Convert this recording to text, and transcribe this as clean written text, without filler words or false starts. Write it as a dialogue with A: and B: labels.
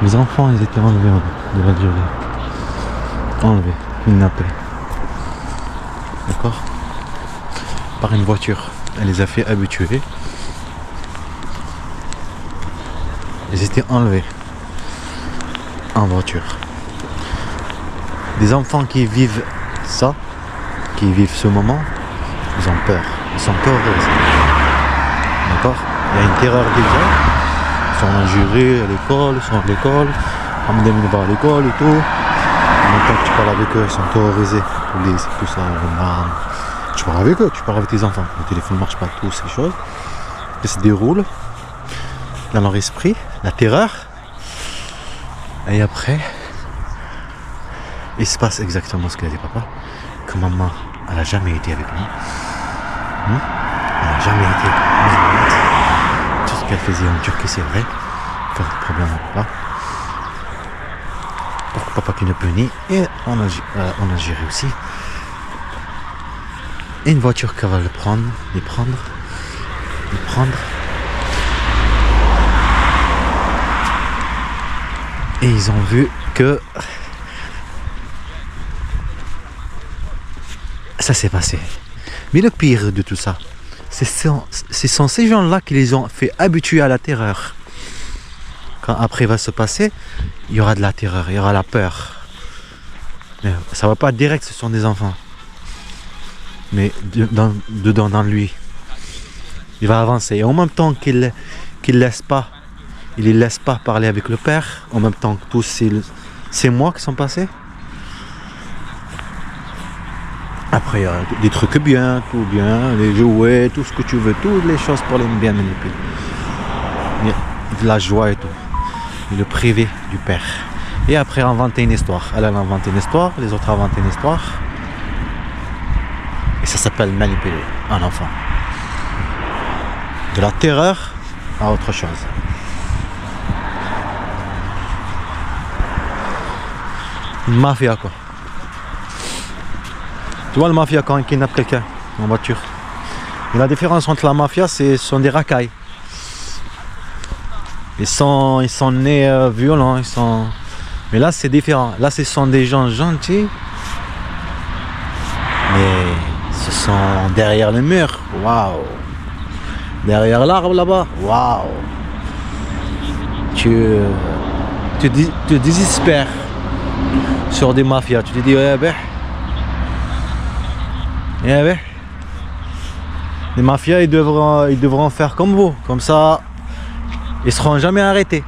A: Mes enfants, ils étaient enlevés de l'Algérie. Enlevés, kidnappés. D'accord? Par une voiture. Elle les a fait habituer. Ils étaient enlevés en voiture. Des enfants qui vivent ça, qui vivent ce moment, ils ont peur. Ils sont terrorisés. D'accord? Il y a une terreur déjà. Ils sont injurés à l'école, ils sont à l'école. Hamdem va à l'école et tout. En même temps que tu parles avec eux, ils sont terrorisés. Police, tout ça, gendarmes. Tu parles avec eux, tu parles avec tes enfants. Le téléphone ne marche pas, toutes ces choses. Ils se déroulent dans leur esprit, la terreur. Et après, il se passe exactement ce qu'a dit papa. Que maman, elle n'a jamais été avec nous. Elle n'a jamais été musulmane. Tout ce qu'elle faisait en Turquie, c'est vrai. Pas de problème à papa. Pour papa qui ne punit. Et en Algérie aussi. Et une voiture qui va les prendre. Et ils ont vu que ça s'est passé. Mais le pire de tout ça, ce sont ces gens-là qui les ont fait habituer à la terreur. Quand après va se passer, il y aura de la terreur, il y aura la peur. Mais ça va pas direct, ce sont des enfants. Mais dedans dans lui, il va avancer. Et en même temps qu'il les laisse pas parler avec le père, en même temps que tous ces mois qui sont passés. Après, il y a des trucs bien, tout bien, les jouets, tout ce que tu veux, toutes les choses pour les bien manipuler. Il y a de la joie et tout. Et le privé du père. Et après, inventer une histoire. Elle a inventé une histoire, les autres inventent une histoire. Et ça s'appelle manipuler un enfant. De la terreur à autre chose. Une mafia, quoi. Tu vois, le mafia, quand il kidnappe quelqu'un en voiture. Et la différence entre la mafia, ce sont des racailles. Ils sont nés violents. Mais là, c'est différent. Là, ce sont des gens gentils. Mais ce sont derrière le mur. Waouh! Derrière l'arbre là-bas. Waouh! Tu te désespères sur des mafias. Tu te dis, les mafias, ils devront faire comme vous. Comme ça, ils seront jamais arrêtés.